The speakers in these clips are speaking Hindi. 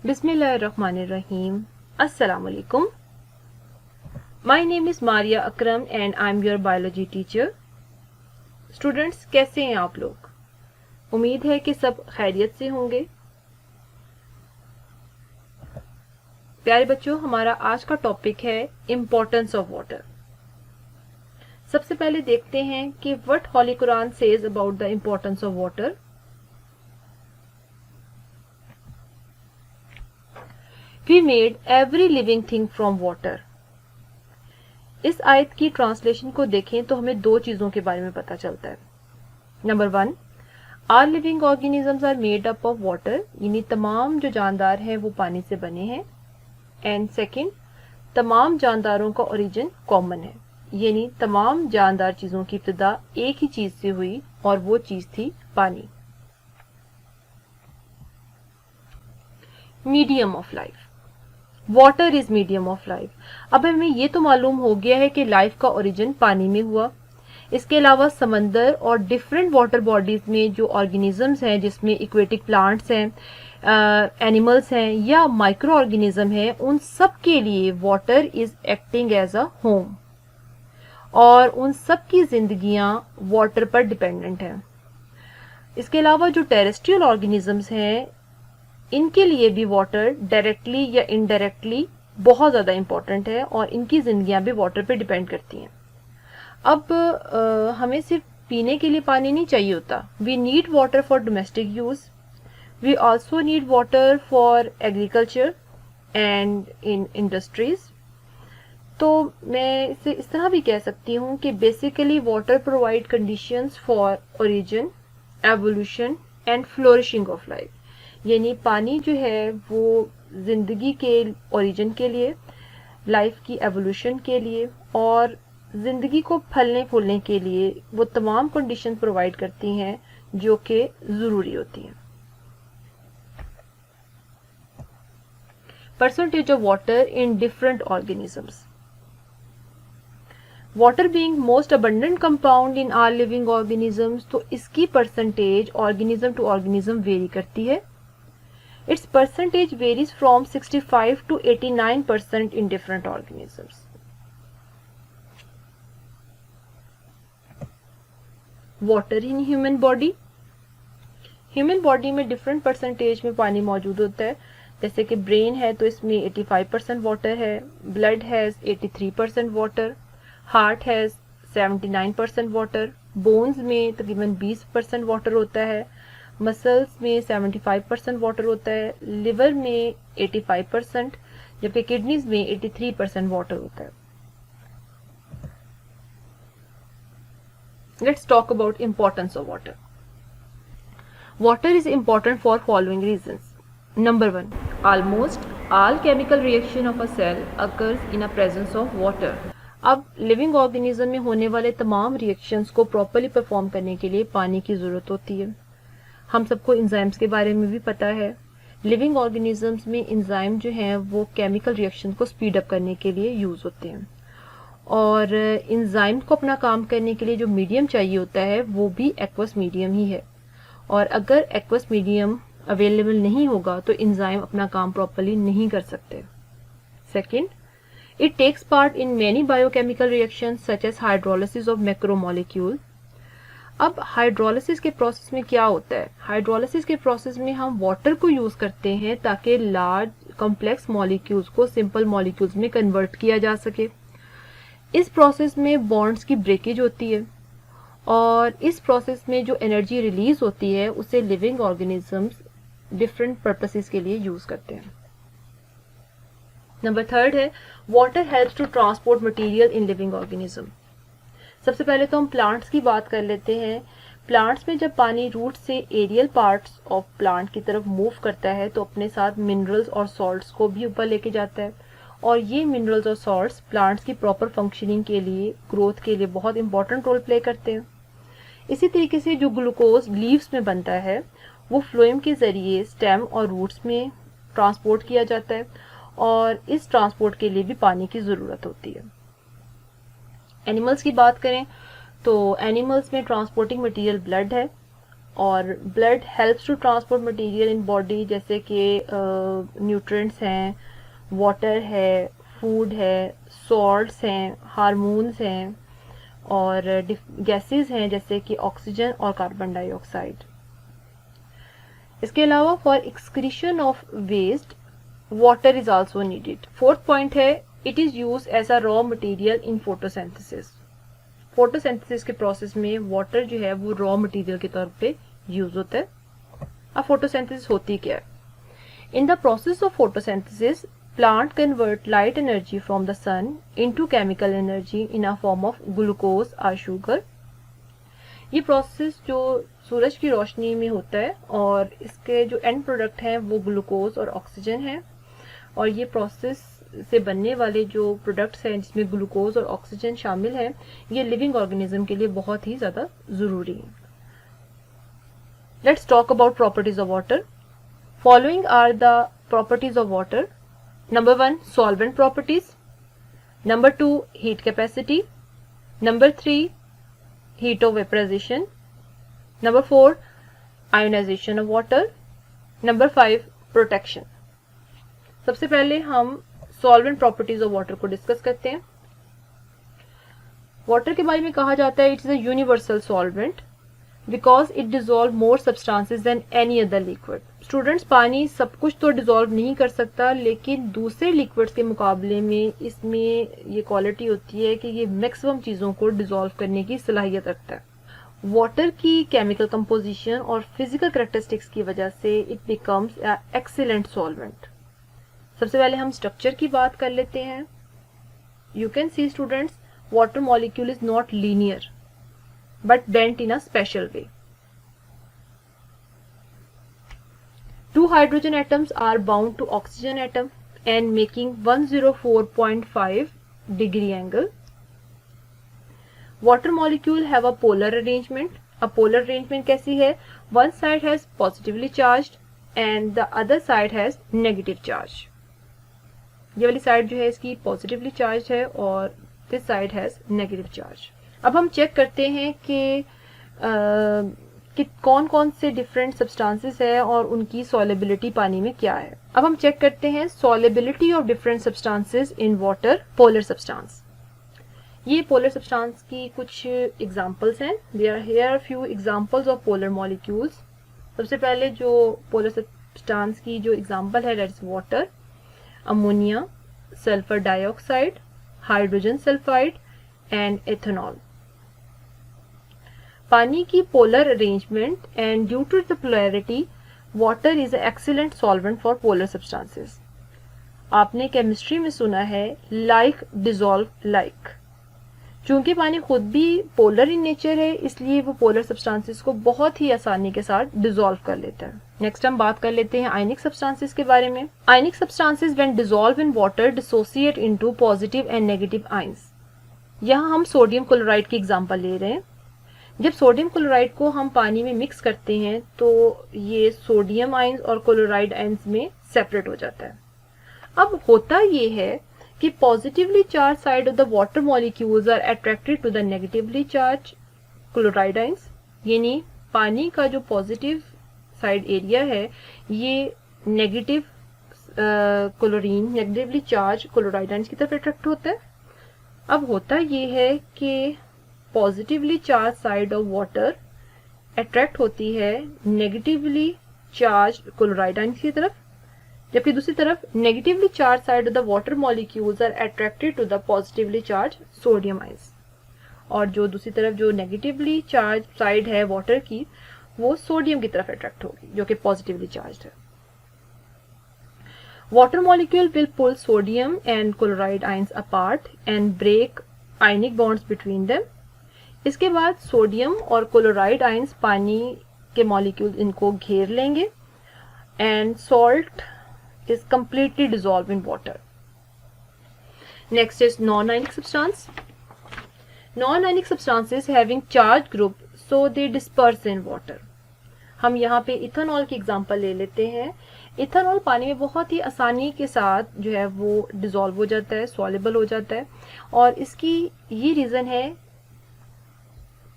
Bismillahirrahmanirrahim. Assalamu alaikum. My name is Maria Akram and I am your biology teacher. Students, कैसे हैं आप लोग? उम्मीद है कि सब खैरियत से होंगे। प्यारे बच्चों, हमारा आज का टॉपिक है इम्पोर्टेंस ऑफ वाटर। सबसे पहले देखते हैं कि what Holi Quran says about the importance of water. We made every living thing from water. इस आयत की ट्रांसलेशन को देखें तो हमें दो चीजों के बारे में पता चलता है। Number 1, all living organisms are made up of water, यानी तमाम जो जानदार हैं वो पानी से बने हैं। एंड सेकंड, तमाम जानदारों का ओरिजिन कॉमन है, यानी तमाम जानदार चीजों की इब्तिदा एक ही चीज से हुई और वो चीज थी पानी। Medium of life, water is medium of life. अब हमें ये तो मालूम हो गया है कि लाइफ का ओरिजिन पानी में हुआ। इसके अलावा समंदर और डिफरेंट वाटर बॉडीज में जो ऑर्गेनिजम्स हैं, जिसमें इक्वेटिक प्लांट्स हैं, एनिमल्स हैं या माइक्रो ऑर्गेनिज्म हैं, उन सब के लिए water is acting as a home और उन सब की जिंदगियां वाटर पर डिपेंडेंट हैं। इसके अलावा जो टेरेस्ट्रियल ऑर्गेनिजम्स हैं, इनके लिए भी वाटर डायरेक्टली या इनडायरेक्टली बहुत ज़्यादा इम्पॉर्टेंट है और इनकी जिंदगियां भी वाटर पे डिपेंड करती हैं। अब हमें सिर्फ पीने के लिए पानी नहीं चाहिए होता। We need water for domestic use, we also need water for agriculture and in industries. तो मैं इसे इस तरह भी कह सकती हूँ कि basically water provide conditions for origin, evolution and flourishing of life, यानी पानी जो है वो जिंदगी के ओरिजिन के लिए, लाइफ की एवोल्यूशन के लिए और जिंदगी को फलने फूलने के लिए वो तमाम कंडीशन प्रोवाइड करती हैं जो कि जरूरी होती हैं। Percentage of water in different organisms. Water being most abundant compound in all living organisms, तो इसकी percentage organism to organism vary करती है। Its percentage varies from 65 to 89% in different organisms. Water in human body. Human body में different percentage में पानी मौजूद होता है। जैसे कि ब्रेन है तो इसमें 85% वाटर है, blood has 83% water, heart has 79% water, bones में तकरीबन 20% वाटर होता है, मसल्स में 75% वाटर होता है, लिवर में 85%, जबकि किडनीज में 83% वाटर होता है। Let's talk about importance of water. Water is important for following reasons. Number 1, almost all chemical reaction of a cell occurs in a presence of water. अब लिविंग ऑर्गेनिज्म में होने वाले तमाम रिएक्शंस को प्रॉपर्ली परफॉर्म करने के लिए पानी की जरूरत होती है। हम सबको इंजाइम्स के बारे में भी पता है। लिविंग ऑर्गेनिजम्स में इंजाइम जो हैं वो केमिकल रिएक्शन को स्पीड अप करने के लिए यूज होते हैं और इंजाइम को अपना काम करने के लिए जो मीडियम चाहिए होता है वो भी एक्वस मीडियम ही है। और अगर एक्वस मीडियम अवेलेबल नहीं होगा तो इंजाइम अपना काम प्रॉपर्ली नहीं कर सकते। Second, it takes part in many biochemical reactions such as hydrolysis of macromolecule. अब हाइड्रोलिसिस के प्रोसेस में क्या होता है? हाइड्रोलिसिस के प्रोसेस में हम वाटर को यूज करते हैं ताकि लार्ज कॉम्प्लेक्स मॉलिक्यूल्स को सिंपल मॉलिक्यूल्स में कन्वर्ट किया जा सके। इस प्रोसेस में बॉन्ड्स की ब्रेकेज होती है और इस प्रोसेस में जो एनर्जी रिलीज होती है उसे लिविंग ऑर्गेनिजम्स डिफरेंट पर्पसेस के लिए यूज करते हैं। नंबर 3 है water helps to transport material in living organism. सबसे पहले तो हम प्लांट्स की बात कर लेते हैं। प्लांट्स में जब पानी रूट से एरियल पार्ट्स ऑफ प्लांट की तरफ मूव करता है तो अपने साथ मिनरल्स और सॉल्ट्स को भी ऊपर लेके जाता है और ये मिनरल्स और सॉल्ट्स प्लांट्स की प्रॉपर फंक्शनिंग के लिए, ग्रोथ के लिए बहुत इंपॉर्टेंट रोल प्ले करते हैं। इसी तरीके से जो ग्लूकोज लीव्स में बनता है वो फ्लोएम के जरिए स्टेम और रूट्स में ट्रांसपोर्ट किया जाता है और इस ट्रांसपोर्ट के लिए भी पानी की ज़रूरत होती है। एनिमल्स की बात करें तो एनिमल्स में ट्रांसपोर्टिंग मटेरियल ब्लड है और blood helps to transport material in body, जैसे कि न्यूट्रिएंट्स हैं, वाटर है, फूड है, सॉल्ट्स हैं, हार्मोन्स हैं और गैसेस हैं जैसे कि ऑक्सीजन और कार्बन डाइऑक्साइड। इसके अलावा for excretion of waste water is also needed. Fourth point है it is use as a raw material in photosynthesis. Photosynthesis के प्रोसेस में वाटर जो है वो रॉ मटेरियल के तौर पे यूज होता है। अब फोटोसिंथेसिस होती क्या है? In the process of photosynthesis plant convert light energy from the sun into chemical energy in a form of glucose or sugar। ये प्रोसेस जो सूरज की रोशनी में होता है और इसके जो एंड प्रोडक्ट हैं वो ग्लूकोज और ऑक्सीजन है, और ये प्रोसेस से बनने वाले जो प्रोडक्ट्स हैं जिसमें ग्लूकोज और ऑक्सीजन शामिल है ये लिविंग ऑर्गेनिज्म के लिए बहुत ही ज़्यादा ज़रूरी है। Let's talk about properties of water. Following are the properties of water. Number 1 solvent properties, number 2 heat capacity, number 3 heat of vaporization, number 4 ionization of water, number 5 protection। सबसे पहले हम solvent properties of water को डिस्कस करते हैं। वाटर के बारे में कहा जाता है it is a universal solvent because it dissolve more substances than any other liquid. Students, पानी सब कुछ तो डिजोल्व नहीं कर सकता, लेकिन दूसरे लिक्विड्स के मुकाबले में इसमें ये क्वालिटी होती है कि ये मैक्सिमम चीज़ों को डिजोल्व करने की सलाहियत रखता है। वाटर की केमिकल कंपोजिशन और फिजिकल कैरेक्टरिस्टिक्स की वजह से it becomes a excellent solvent. सबसे पहले हम स्ट्रक्चर की बात कर लेते हैं। You can see students, water molecule is not linear but bent in a special way. Two hydrogen atoms are bound to oxygen atom and making 104.5 degree angle. Water molecule have a polar arrangement. A polar arrangement कैसी है? One side has positively charged and the other side has negative charge. ये वाली साइड जो है इसकी पॉजिटिवली चार्ज है और this side has negative charge. अब हम चेक करते हैं कि कौन कौन से डिफरेंट सब्सटेंसेस है और उनकी सॉलेबिलिटी पानी में क्या है। अब हम चेक करते हैं solubility of different substances in water. Polar substance, ये पोलर सब्सटेंस की कुछ एग्जांपल्स हैं। There are few examples of polar molecules. सबसे पहले जो पोलर सब्सटेंस की जो एग्जांपल है that is water, ammonia, sulphur dioxide, hydrogen sulphide and ethanol. पानी की polar arrangement and due to the polarity water is excellent solvent for polar substances. आपने केमिस्ट्री में सुना है लाइक डिसॉल्व लाइक। चूंकि पानी खुद भी पोलर इन नेचर है इसलिए वो पोलर सब्सटेंसेस को बहुत ही आसानी के साथ डिसॉल्व कर लेता है। नेक्स्ट हम बात कर लेते हैं आयनिक सब्सटेंसेस के बारे में। Ionic substances when dissolve in water dissociate into positive and negative ions. यहाँ हम सोडियम क्लोराइड की एग्जांपल ले रहे हैं। जब सोडियम क्लोराइड को हम पानी में मिक्स करते हैं तो ये सोडियम आयंस और क्लोराइड आयंस में सेपरेट हो जाता है। अब होता ये है कि positively charge side of the water molecules are attracted to the negatively charge chloride ions, यानी पानी का जो पॉजिटिव साइड एरिया है ये negative chlorine negatively charge chloride ions की तरफ अट्रैक्ट होता है। अब होता ये है कि positively charge side of water attract होती है नेगेटिवली चार्ज क्लोराइड आयंस की तरफ, जबकि दूसरी तरफ negatively charge side of the water molecules are attracted to the positively charge sodium ions. और जो दूसरी तरफ जो नेगेटिवली चार्ज साइड है वाटर की वो सोडियम की तरफ अट्रैक्ट होगी जो कि पॉजिटिवली चार्ज है। Water molecule will pull sodium and chloride ions apart and break ionic bonds between them. इसके बाद सोडियम और क्लोराइड आयंस पानी के मॉलिक्यूल इनको घेर लेंगे and salt is completely dissolved in water. Next is non-ionic substance. Non-ionic substances having charged group so they disperse in water. हम यहाँ पे इथेनॉल की एग्जांपल ले लेते हैं। इथेनॉल पानी में बहुत ही आसानी के साथ जो है वो डिसॉल्व हो जाता है, सॉल्युबल हो जाता है, और इसकी ये रीज़न है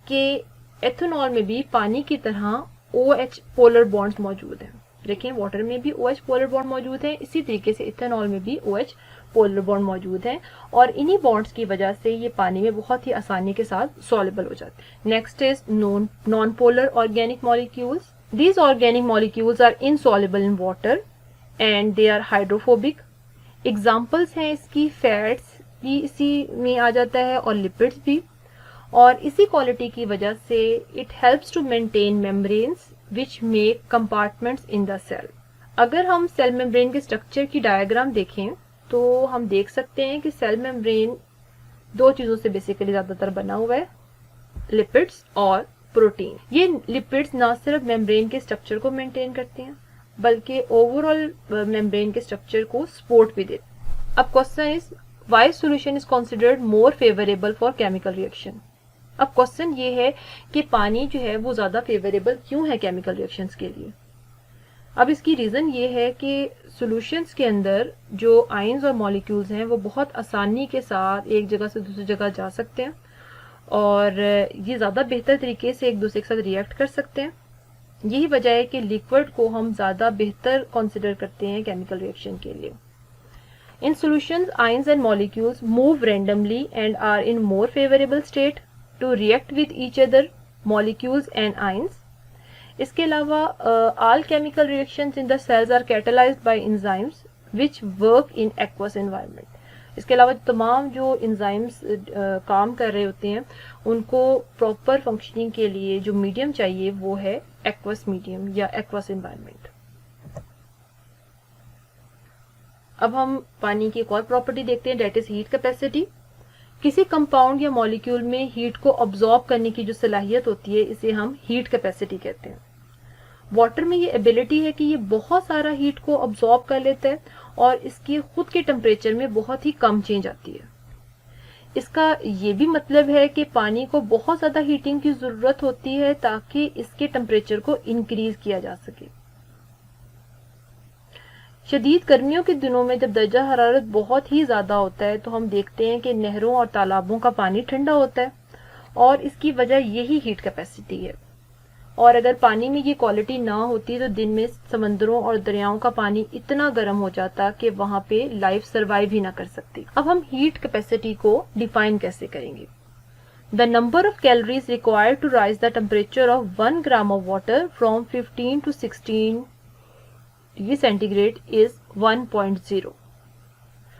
कि एथेनॉल में भी पानी की तरह OH पोलर बॉन्ड्स मौजूद हैं। देखिए वाटर में भी OH पोलर बॉन्ड मौजूद है, इसी तरीके से इथेनॉल में भी OH पोलर बॉन्ड मौजूद हैं और इन्हीं बॉन्ड्स की वजह से ये पानी में बहुत ही आसानी के साथ सॉल्युबल हो जाते हैं। Next is non polar organic molecules. These organic molecules are insoluble in water and they are hydrophobic. Examples हैं इसकी फैट्स भी इसी में आ जाता है और लिपिड्स भी, और इसी क्वालिटी की वजह से it helps to maintain membranes which make compartments in the cell. अगर हम सेल मेम्ब्रेन के स्ट्रक्चर की डायग्राम देखें तो हम देख सकते हैं कि सेल मेम्ब्रेन दो चीजों से बेसिकली ज्यादातर बना हुआ है, लिपिड्स और प्रोटीन। ये लिपिड्स ना सिर्फ मेम्ब्रेन के स्ट्रक्चर को मेंटेन करते हैं बल्कि ओवरऑल मेम्ब्रेन के स्ट्रक्चर को सपोर्ट भी देते हैं। अब question is why solution is considered more favourable for chemical reaction. अब क्वेश्चन ये है कि पानी जो है वो ज्यादा फेवरेबल क्यों है केमिकल रिएक्शंस के लिए। अब इसकी रीजन ये है कि सॉल्यूशंस के अंदर जो आयंस और मॉलिक्यूल्स हैं वो बहुत आसानी के साथ एक जगह से दूसरी जगह जा सकते हैं और ये ज़्यादा बेहतर तरीके से एक दूसरे के साथ रिएक्ट कर सकते हैं। यही वजह है कि लिक्विड को हम ज़्यादा बेहतर कंसिडर करते हैं केमिकल रिएक्शन के लिए। In solutions ions and molecules move randomly and are in more favourable state to react with each other molecules and ions. इसके अलावा all chemical reactions in the cells are catalyzed by enzymes which work in aqueous environment। इसके अलावा तमाम जो enzymes काम कर रहे होते हैं उनको proper functioning के लिए जो medium चाहिए वो है aqueous medium या aqueous environment। अब हम पानी की एक और प्रॉपर्टी देखते हैं, डेट इज हीट कैपेसिटी। किसी कंपाउंड या मॉलिक्यूल में हीट को ऑब्जॉर्ब करने की जो सलाहियत होती है इसे हम हीट कैपेसिटी कहते हैं। वाटर में ये एबिलिटी है कि ये बहुत सारा हीट को ऑब्जॉर्ब कर लेता है और इसकी खुद के टेम्परेचर में बहुत ही कम चेंज आती है। इसका ये भी मतलब है कि पानी को बहुत ज़्यादा हीटिंग की ज़रूरत होती है ताकि इसके टेम्परेचर को इंक्रीज किया जा सके। शदीद गर्मियों के दिनों में जब दर्जा हरारत बहुत ही ज़्यादा होता है तो हम देखते हैं कि नहरों और तालाबों का पानी ठंडा होता है और इसकी वजह यही हीट कैपेसिटी है। और अगर पानी में ये क्वालिटी ना होती तो दिन में समंदरों और दरियाओं का पानी इतना गर्म हो जाता कि वहां पे लाइफ सर्वाइव ही ना कर सकती। अब हम हीट कैपेसिटी को डिफाइन कैसे करेंगे। The number of calories required to raise the temperature of 1 gram of water from 15 to 16 degree centigrade is 1.0।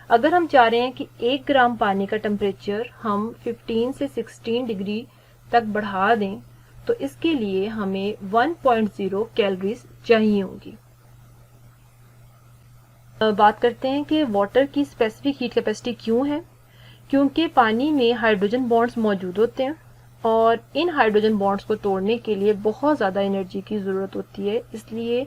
अगर हम चाह रहे हैं कि 1 ग्राम पानी का टेम्परेचर हम 15 से 16 डिग्री तक बढ़ा दें तो इसके लिए हमें 1.0 कैलोरीज चाहिए होंगी। बात करते हैं कि वाटर की स्पेसिफिक हीट कैपेसिटी क्यों है। क्योंकि पानी में हाइड्रोजन बॉन्ड्स मौजूद होते हैं और इन हाइड्रोजन बॉन्ड्स को तोड़ने के लिए बहुत ज़्यादा एनर्जी की ज़रूरत होती है, इसलिए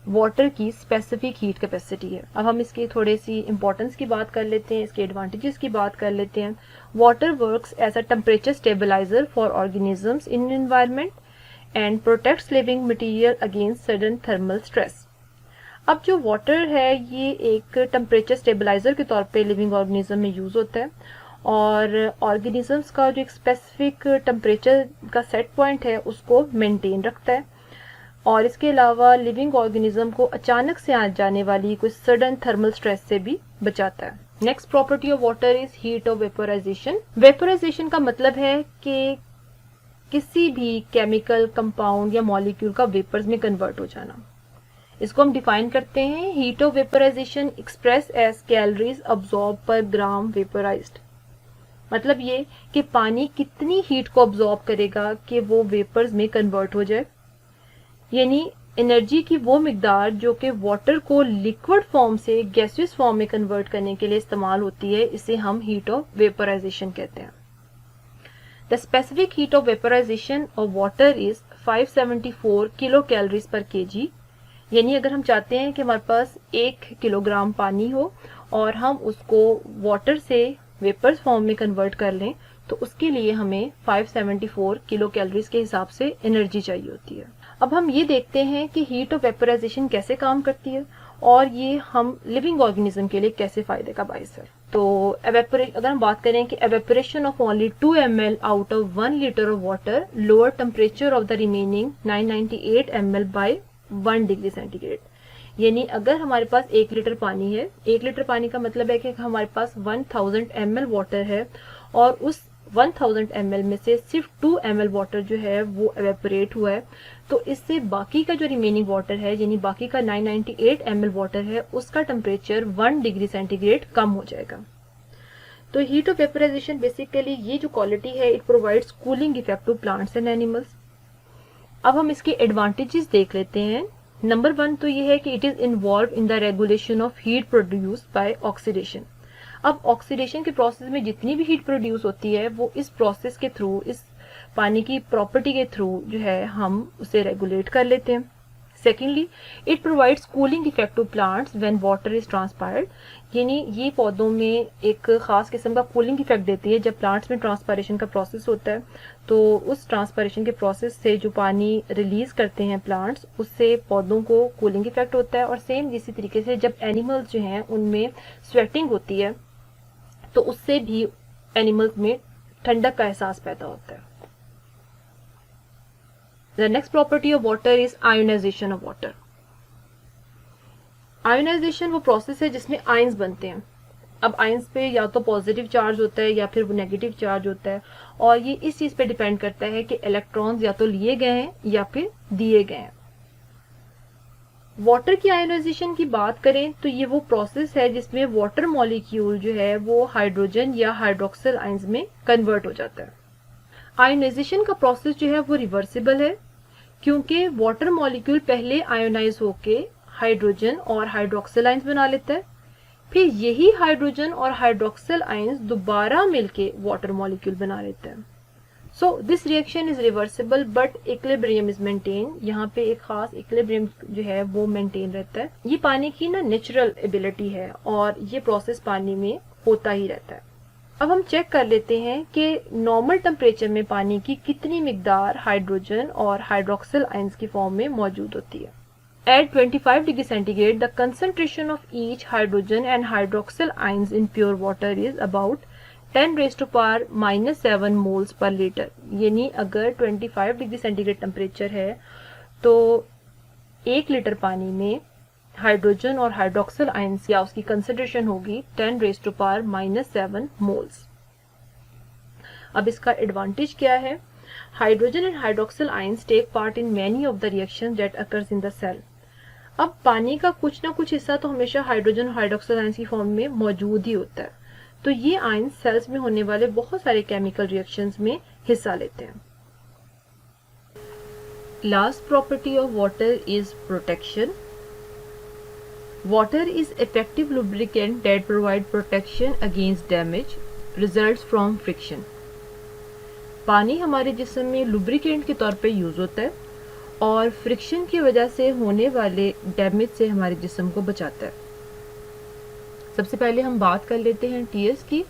वाटर की स्पेसिफिक हीट कैपेसिटी है। अब हम इसकी थोड़ी सी इंपॉर्टेंस की बात कर लेते हैं, इसके एडवांटेजेस की बात कर लेते हैं। Water works as a temperature stabiliser for organisms in environment and protects living material against sudden thermal stress. अब जो वाटर है ये एक टेम्परेचर स्टेबलाइजर के तौर पे लिविंग ऑर्गेनिज्म में यूज़ होता है और ऑर्गेनिजम्स का जो एक स्पेसिफिक टेम्परेचर का सेट पॉइंट है उसको मेंटेन रखता है और इसके अलावा लिविंग ऑर्गेनिज्म को अचानक से आ जाने वाली कोई सडन थर्मल स्ट्रेस से भी बचाता है। Next property of water is heat of vaporisation. Vaporisation का मतलब है कि किसी भी केमिकल कंपाउंड या मॉलिक्यूल का वेपर्स में कन्वर्ट हो जाना। इसको हम डिफाइन करते हैं, heat of vaporisation express as calories absorb per gram वेपोराइज्ड। मतलब ये कि पानी कितनी हीट को अब्सॉर्ब करेगा कि वो वेपर्स में कन्वर्ट हो जाए, यानी एनर्जी की वो मिकदार जो कि वाटर को लिक्विड फॉर्म से गैसियस फॉर्म में कन्वर्ट करने के लिए इस्तेमाल होती है, इसे हम हीट ऑफ वेपोराइजेशन कहते हैं। The specific heat of vaporisation of water is 574 kilo calories पर केजी। यानी अगर हम चाहते हैं कि हमारे पास 1 किलोग्राम पानी हो और हम उसको वाटर से वेपर्स फॉर्म में कन्वर्ट कर लें तो उसके लिए हमें 574 किलो कैलोरीज के हिसाब से एनर्जी चाहिए होती है। अब हम ये देखते हैं कि हीट ऑफ वेपोराइजेशन कैसे काम करती है और ये हम लिविंग ऑर्गेनिज्म के लिए कैसे फायदे का बायस है। तो अगर हम बात करें कि evaporation of only 2 ml out of 1 litre of water lower temperature of the remaining 998 ml by 1 degree centigrade. यानी अगर हमारे पास 1 लीटर पानी है, 1 लीटर पानी का मतलब है कि हमारे पास 1000 ml वाटर है और उस 1000 ml में से सिर्फ 2 ml वाटर जो है वो एवेपोरेट हुआ है, तो इससे बाकी का जो रिमेनिंग वाटर है यानी बाकी का 998 ml वाटर है उसका टेम्परेचर 1 डिग्री सेंटीग्रेड कम हो जाएगा। तो हीट ऑफ वेपोराइजेशन बेसिकली ये जो क्वालिटी है it provides cooling effect to plants and animals. अब हम इसके एडवांटेजेस देख लेते हैं। नंबर 1 तो ये है कि it is involve in the regulation of heat produce by oxidation. अब ऑक्सीडेशन के प्रोसेस में जितनी भी हीट प्रोड्यूस होती है वो इस प्रोसेस के थ्रू, इस पानी की प्रॉपर्टी के थ्रू जो है हम उसे रेगुलेट कर लेते हैं। Secondly it provides cooling effect to plants when water is transpired, यानी ये पौधों में एक खास किस्म का कूलिंग इफेक्ट देती है। जब प्लांट्स में ट्रांसपायरेशन का प्रोसेस होता है तो उस ट्रांसपायरेशन के प्रोसेस से जो पानी रिलीज करते हैं प्लांट्स उससे पौधों को कूलिंग इफेक्ट होता है। और सेम इसी तरीके से जब एनिमल्स जो हैं उनमें स्वेटिंग होती है तो उससे भी एनिमल्स में ठंडक का एहसास पैदा होता है। The next property of water is ionization of water. Ionisation वो प्रोसेस है जिसमें आयंस बनते हैं। अब आयंस पे या तो पॉजिटिव चार्ज होता है या फिर वो नेगेटिव चार्ज होता है और ये इस चीज पे डिपेंड करता है कि इलेक्ट्रॉन्स या तो लिए गए हैं या फिर दिए गए हैं। वाटर की आयोनाइजेशन की बात करें तो ये वो प्रोसेस है जिसमें वाटर मॉलिक्यूल जो है वो हाइड्रोजन या हाइड्रोक्सिल आयंस में कन्वर्ट हो जाता है। आयोनाइजेशन का प्रोसेस जो है वो रिवर्सिबल है क्योंकि वाटर मॉलिक्यूल पहले आयोनाइज होके हाइड्रोजन और हाइड्रोक्सिल आयंस बना लेता है, फिर यही हाइड्रोजन और हाइड्रोक्सिल आयंस दोबारा मिलके वाटर मॉलिक्यूल बना लेते हैं। So this reaction is reversible but equilibrium is maintain. यहाँ पे एक खास इक्विलिब्रियम जो है वो मेंटेन रहता है। ये पानी की ना नेचुरल एबिलिटी है और ये प्रोसेस पानी में होता ही रहता है। अब हम चेक कर लेते हैं कि नॉर्मल टेम्परेचर में पानी की कितनी मिकदार हाइड्रोजन और हाइड्रोक्सिल आयंस की फॉर्म में मौजूद होती है। At 25 degree centigrade, the concentration of each hydrogen and hydroxyl ions in pure water is about 10 raised to power -7 moles per liter। यानी अगर 25 डिग्री सेंटीग्रेड टेम्परेचर है तो 1 लीटर पानी में हाइड्रोजन और हाइड्रोक्सिल आयंस या उसकी कंसेंट्रेशन होगी 10 रेज़ टू पावर -7 मोल्स। अब इसका एडवांटेज क्या है? Hydrogen and hydroxyl ions take part in many of the reactions that occurs in the cell. अब पानी का कुछ ना कुछ हिस्सा तो हमेशा हाइड्रोजन और हाइड्रोक्सिल आयंस की फॉर्म में मौजूद ही होता है, तो ये आयंस सेल्स में होने वाले बहुत सारे केमिकल रिएक्शंस में हिस्सा लेते हैं। Last property of water is protection. Water is effective lubricant that provide protection against damage results from friction। पानी हमारे जिस्म में लुब्रिकेंट के तौर पे यूज होता है और फ्रिक्शन की वजह से होने वाले डैमेज से हमारे जिस्म को बचाता है। सबसे पहले हम बात कर लेते हैं टीयर्स की।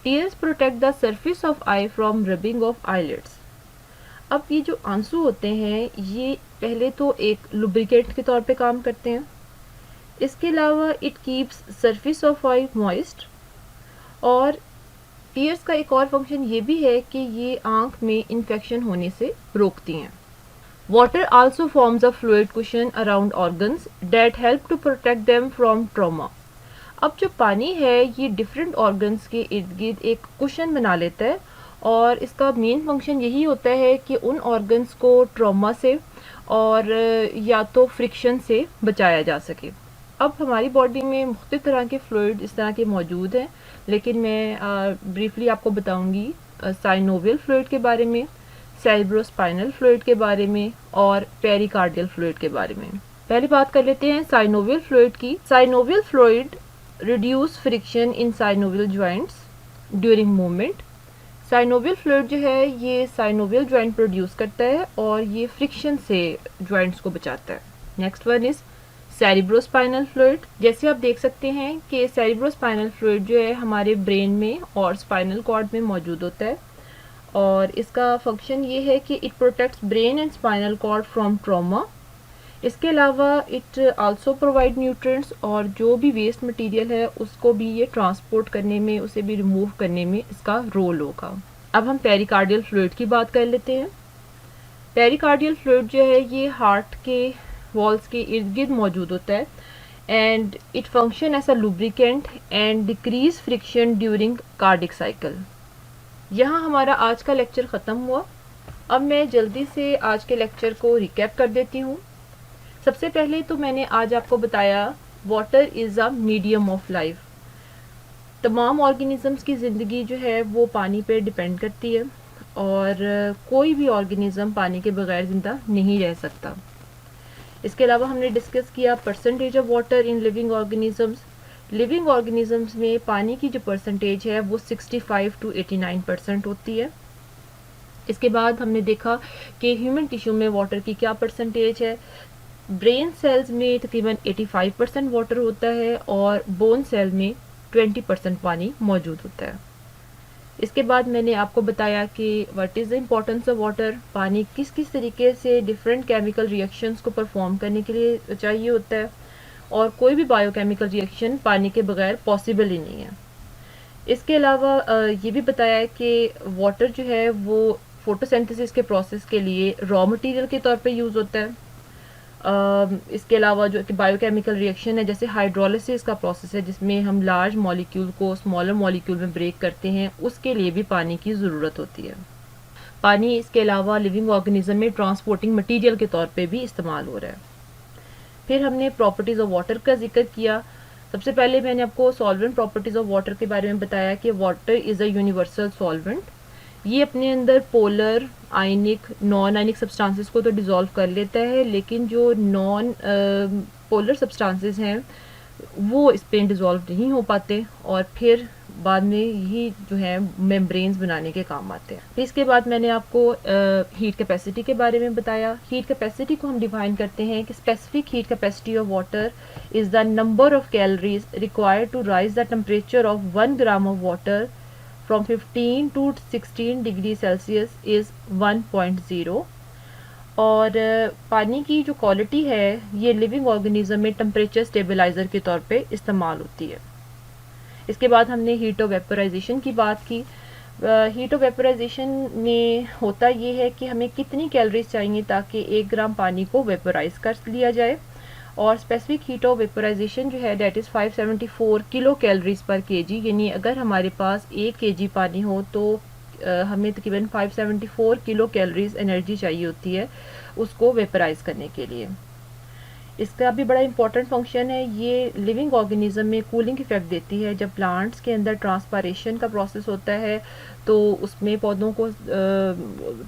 Tears protect the surface of I from rubbing of eyelids. अब ये जो आंसू होते हैं ये पहले तो एक लुब्रिकेंट के तौर पे काम करते हैं, इसके अलावा it keeps surface of I moist, और टीयर्स का एक और फंक्शन ये भी है कि ये आंख में इन्फेक्शन होने से रोकती हैं। Water also forms a fluid cushion around organs that help to protect them from trauma. अब जो पानी है ये डिफरेंट ऑर्गन्स के इर्द गिर्द एक कुशन बना लेता है और इसका मेन फंक्शन यही होता है कि उन ऑर्गन्स को ट्रॉमा से और या तो फ्रिक्शन से बचाया जा सके। अब हमारी बॉडी में मुख्तलिफ तरह के फ्लूइड इस तरह के मौजूद हैं, लेकिन मैं ब्रीफली आपको बताऊंगी साइनोवियल फ्लूइड के बारे में, सेरेब्रोस्पाइनल फ्लूइड के बारे में और पेरिकार्डियल फ्लूइड के बारे में। पहले बात कर लेते हैं साइनोवियल फ्लूइड की। Synovial fluid reduce friction in synovial joints during movement. Synovial fluid जो है ये साइनोवियल जॉइंट प्रोड्यूस करता है और ये फ्रिक्शन से जॉइंट्स को बचाता है। Next one is cerebrospinal fluid. जैसे आप देख सकते हैं कि सेरेब्रोस्पाइनल फ्लूइड जो है हमारे ब्रेन में और स्पाइनल कॉर्ड में मौजूद होता है और इसका फंक्शन ये है कि it protects brain and spinal cord from trauma. इसके अलावा इट आल्सो प्रोवाइड न्यूट्रिएंट्स, और जो भी वेस्ट मटेरियल है उसको भी ये ट्रांसपोर्ट करने में, उसे भी रिमूव करने में इसका रोल होगा। अब हम पेरिकार्डियल फ्लूइड की बात कर लेते हैं। पेरिकार्डियल फ्लूइड जो है ये हार्ट के वॉल्स के इर्द गिर्द मौजूद होता है and it function as a lubricant and decrease friction during cardiac cycle. यहाँ हमारा आज का लेक्चर ख़त्म हुआ। अब मैं जल्दी से आज के लेक्चर को रिकैप कर देती हूँ। सबसे पहले तो मैंने आज आपको बताया water is a medium of life. तमाम ऑर्गेनिजम्स की ज़िंदगी जो है वो पानी पे डिपेंड करती है और कोई भी ऑर्गेनिज्म पानी के बगैर ज़िंदा नहीं रह सकता। इसके अलावा हमने डिस्कस किया percentage of water in living organisms. Living organisms में पानी की जो परसेंटेज है वो 65 to 89% होती है। इसके बाद हमने देखा कि ह्यूमन टिश्यू में वाटर की क्या परसेंटेज है। ब्रेन सेल्स में तकरीबन 85% वाटर होता है और बोन सेल में 20% पानी मौजूद होता है। इसके बाद मैंने आपको बताया कि what is the importance of water, पानी किस किस तरीके से डिफरेंट केमिकल रिएक्शंस को परफॉर्म करने के लिए चाहिए होता है और कोई भी बायोकेमिकल रिएक्शन पानी के बगैर पॉसिबल ही नहीं है। इसके अलावा ये भी बताया कि वाटर जो है वो फोटोसिंथेसिस के प्रोसेस के लिए रॉ मटेरियल के तौर पे यूज़ होता है। इसके अलावा जो कि बायोकेमिकल रिएक्शन है, जैसे हाइड्रोलिसिस का प्रोसेस है जिसमें हम लार्ज मॉलिक्यूल को स्मॉलर मॉलिक्यूल में ब्रेक करते हैं, उसके लिए भी पानी की ज़रूरत होती है। पानी इसके अलावा लिविंग ऑर्गेनिज्म में ट्रांसपोर्टिंग मटेरियल के तौर पे भी इस्तेमाल हो रहा है। फिर हमने प्रॉपर्टीज़ ऑफ वाटर का जिक्र किया। सबसे पहले मैंने आपको सॉल्वेंट प्रॉपर्टीज़ ऑफ वाटर के बारे में बताया कि water is a universal solvent. ये अपने अंदर पोलर, आयनिक, नॉन आयनिक सब्सटेंसेस को तो डिज़ोल्व कर लेता है, लेकिन जो नॉन पोलर सब्सटेंसेस हैं वो इस पे डिज़ोल्व नहीं हो पाते और फिर बाद में यही जो है मेम्ब्रेन्स बनाने के काम आते हैं। फिर इसके बाद मैंने आपको हीट कैपेसिटी के बारे में बताया। हीट कैपेसिटी को हम डिफाइन करते हैं कि specific heat capacity of water is the number of calories required to raise the temperature of 1 gram of water from 15 to 16 degree Celsius is 1.0। और पानी की जो क्वालिटी है ये लिविंग ऑर्गेनिज्म में टेम्परेचर स्टेबलाइज़र के तौर पे इस्तेमाल होती है। इसके बाद हमने हीट ऑफ वेपराइजेशन की बात की। हीट ऑफ वेपराइजेशन में होता ये है कि हमें कितनी कैलोरीज चाहिए ताकि 1 ग्राम पानी को वेपराइज कर लिया जाए, और स्पेसिफिक हीट ऑफ वेपराइजेशन जो है डेट इज़ 574 किलो कैलोरीज पर केजी। यानी अगर हमारे पास 1 केजी पानी हो तो हमें तकरीबन 574 किलो कैलोरीज एनर्जी चाहिए होती है उसको वेपराइज करने के लिए। इसका भी बड़ा इंपॉर्टेंट फंक्शन है। ये लिविंग ऑर्गेनिज्म में कूलिंग इफेक्ट देती है। जब प्लांट्स के अंदर ट्रांसपायरेशन का प्रोसेस होता है तो उसमें पौधों को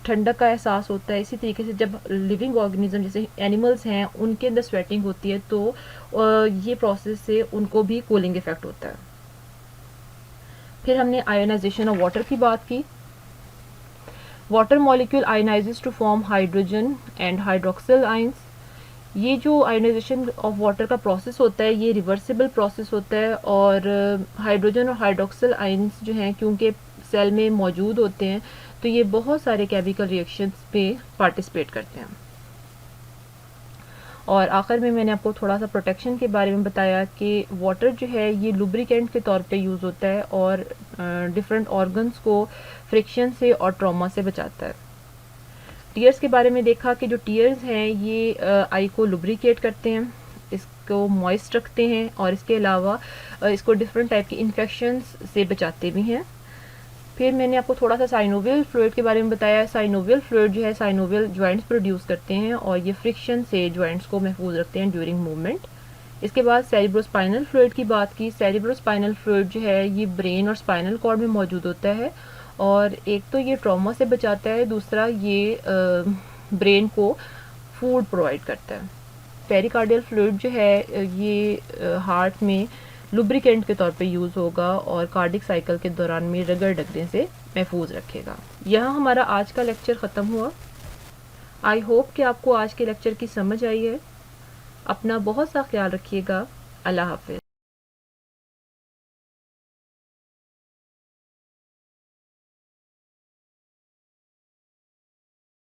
ठंडक का एहसास होता है। इसी तरीके से जब लिविंग ऑर्गेनिज्म जैसे एनिमल्स हैं उनके अंदर स्वेटिंग होती है तो ये प्रोसेस से उनको भी कूलिंग इफेक्ट होता है। फिर हमने आयोनाइजेशन ऑफ वाटर की बात की। Water molecule ionises to form hydrogen and hydroxyl ions. ये जो आयोनाइजेशन ऑफ वाटर का प्रोसेस होता है ये रिवर्सिबल प्रोसेस होता है और हाइड्रोजन और हाइड्रोक्सिल आयंस जो हैं क्योंकि सेल में मौजूद होते हैं तो ये बहुत सारे केमिकल रिएक्शंस पे पार्टिसिपेट करते हैं। और आखिर में मैंने आपको थोड़ा सा प्रोटेक्शन के बारे में बताया कि वाटर जो है ये लुब्रिकेंट के तौर पे यूज़ होता है और डिफरेंट ऑर्गन्स को फ्रिक्शन से और ट्रॉमा से बचाता है। टीयर्स के बारे में देखा कि जो टीयर्स हैं ये आई को लुब्रिकेट करते हैं, इसको मॉइस्ट रखते हैं और इसके अलावा इसको डिफरेंट टाइप की इन्फेक्शंस से बचाते भी हैं। फिर मैंने आपको थोड़ा सा साइनोवियल फ्लूइड के बारे में बताया। साइनोवियल फ्लूइड जो है साइनोवियल जॉइंट्स प्रोड्यूस करते हैं और ये फ्रिक्शन से जॉइंट्स को महफूज रखते हैं ड्यूरिंग मूवमेंट। इसके बाद सेरिब्रोस्पाइनल फ्लूइड की बात की। सेरिब्रोस्पाइनल फ्लूइड जो है ये ब्रेन और स्पाइनल कॉर्ड में मौजूद होता है और एक तो ये ट्रॉमा से बचाता है, दूसरा ये ब्रेन को फूड प्रोवाइड करता है। पेरिकार्डियल फ्लूइड जो है ये हार्ट में लुब्रिकेंट के तौर पे यूज़ होगा और कार्डिक साइकिल के दौरान में रगड़ लगने से महफूज रखेगा। यहाँ हमारा आज का लेक्चर ख़त्म हुआ। आई होप कि आपको आज के लेक्चर की समझ आई है। अपना बहुत सा ख्याल रखिएगा। अल्लाह हाफिज़।